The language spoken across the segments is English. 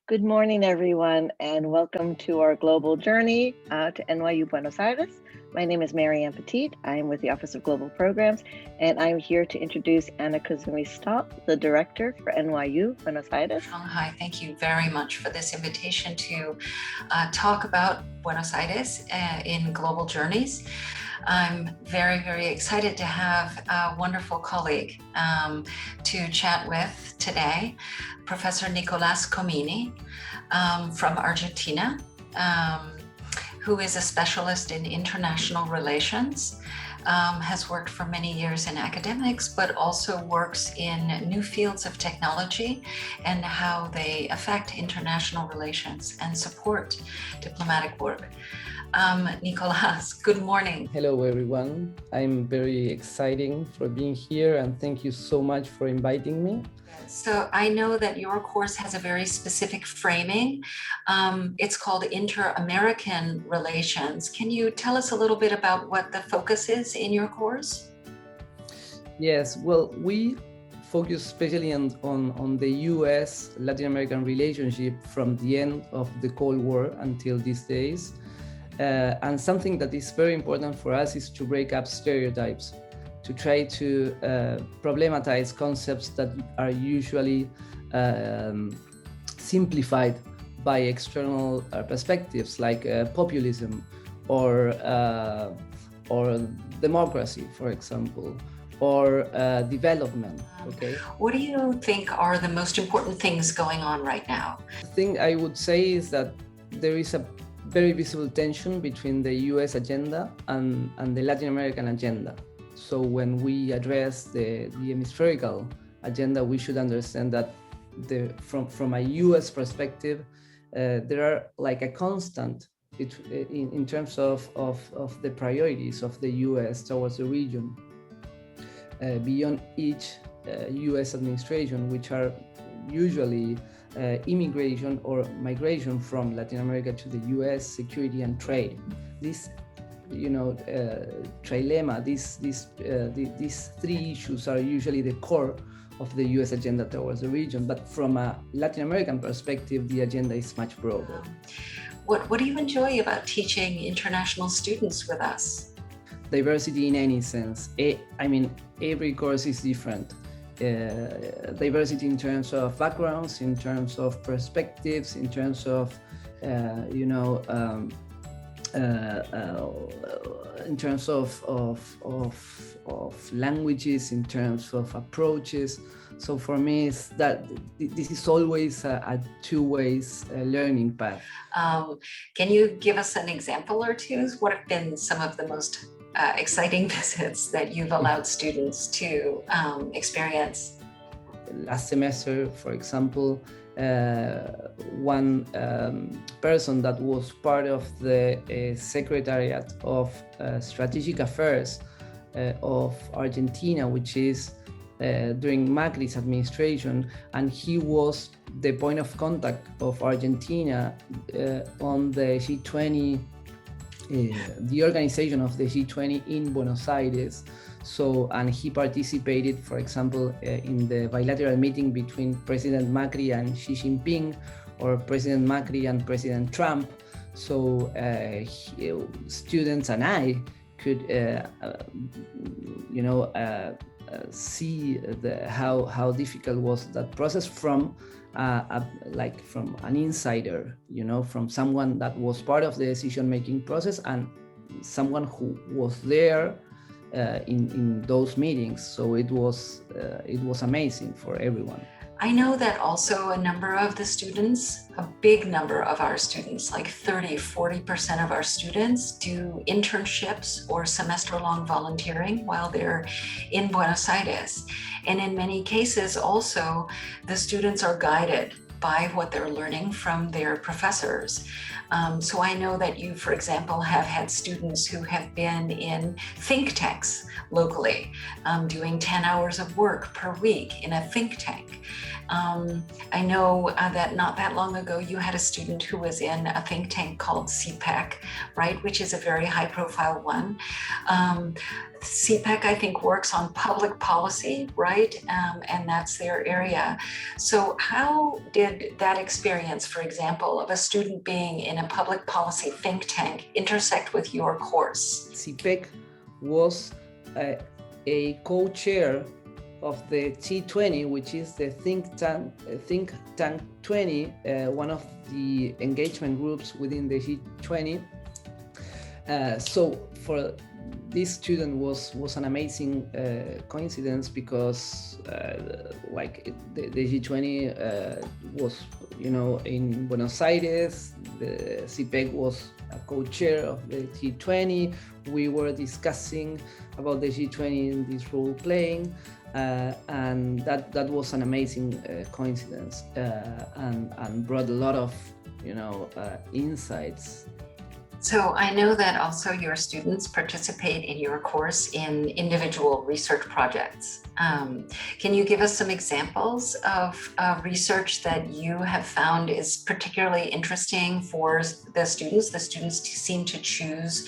Good morning, everyone, and welcome to our global journey to NYU Buenos Aires. My name is Marianne Petit. I am with the Office of Global Programs, and I'm here to introduce Kazumi Stahl, the director for NYU Buenos Aires. Hi, thank you very much for this invitation to talk about Buenos Aires in Global Journeys. I'm very, very excited to have a wonderful colleague to chat with today, Professor Nicolás Comini from Argentina, who is a specialist in international relations, has worked for many years in academics, but also works in new fields of technology and how they affect international relations and support diplomatic work. Nicolás, good morning. Hello, everyone. I'm very excited for being here, and thank you so much for inviting me. So I know that your course has a very specific framing. It's called Inter-American Relations. Can you tell us a little bit about what the focus is in your course? Yes, well, we focus especially on the US-Latin American relationship from the end of the Cold War until these days. And something that is very important for us is to break up stereotypes, to try to problematize concepts that are usually simplified by external perspectives like populism or democracy, for example, or development. Okay. What do you think are the most important things going on right now? The thing I would say is that there is a very visible tension between the US agenda and the Latin American agenda. So when we address the hemispherical agenda, we should understand that from a US perspective, there are like a constant in terms of the priorities of the US towards the region beyond each US administration, which are usually immigration or migration from Latin America to the US, security and trade. This, trilemma, these three issues are usually the core of the US agenda towards the region. But from a Latin American perspective, the agenda is much broader. What do you enjoy about teaching international students with us? Diversity in any sense. Every course is different. Diversity in terms of backgrounds, in terms of perspectives, in terms of in terms of languages, in terms of approaches. So for me, it's that this is always a two-way learning path. Can you give us an example or two? What have been some of the most exciting visits that you've allowed students to experience? Last semester, for example, one person that was part of the Secretariat of Strategic Affairs of Argentina, which is during Macri's administration, and he was the point of contact of Argentina on the G20, the organization of the G20 in Buenos Aires. So, and he participated, for example, in the bilateral meeting between President Macri and Xi Jinping, or President Macri and President Trump. So students and I could, see how difficult was that process from from an insider, from someone that was part of the decision-making process and someone who was there in those meetings. So it was amazing for everyone. I know that also a number of the students, a big number of our students, like 30-40% of our students, do internships or semester-long volunteering while they're in Buenos Aires. And in many cases also, the students are guided by what they're learning from their professors. So I know that you, for example, have had students who have been in think tanks locally, doing 10 hours of work per week in a think tank. I know that not that long ago, you had a student who was in a think tank called CPEC, right, which is a very high profile one. CPEC, I think, works on public policy, right? And that's their area. So how did did that experience, for example, of a student being in a public policy think tank intersect with your course? CPEC was a co-chair of the G20, which is the think tank 20, one of the engagement groups within the G20. So for this student was an amazing coincidence, because the G20 was, in Buenos Aires. The CPEC was a co-chair of the G20. We were discussing about the G20 in this role playing, and that was an amazing coincidence, and brought a lot of insights. So I know that also your students participate in your course in individual research projects. Can you give us some examples of research that you have found is particularly interesting for the students? The students seem to choose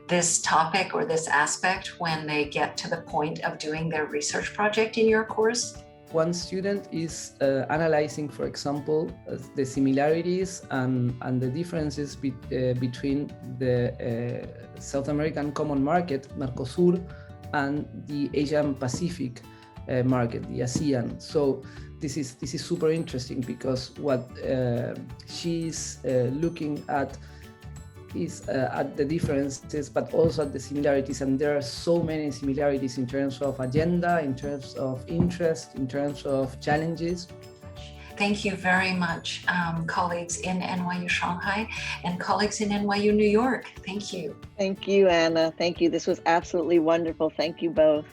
this topic or this aspect when they get to the point of doing their research project in your course? One student is analyzing, for example, the similarities and the differences between the South American Common Market, Mercosur, and the Asian Pacific market, the ASEAN. So this is super interesting, because what she's looking at is at the differences, but also at the similarities. And there are so many similarities in terms of agenda, in terms of interest, in terms of challenges. Thank you very much, colleagues in NYU Shanghai and colleagues in NYU New York. Thank you. Thank you, Anna. Thank you. This was absolutely wonderful. Thank you both.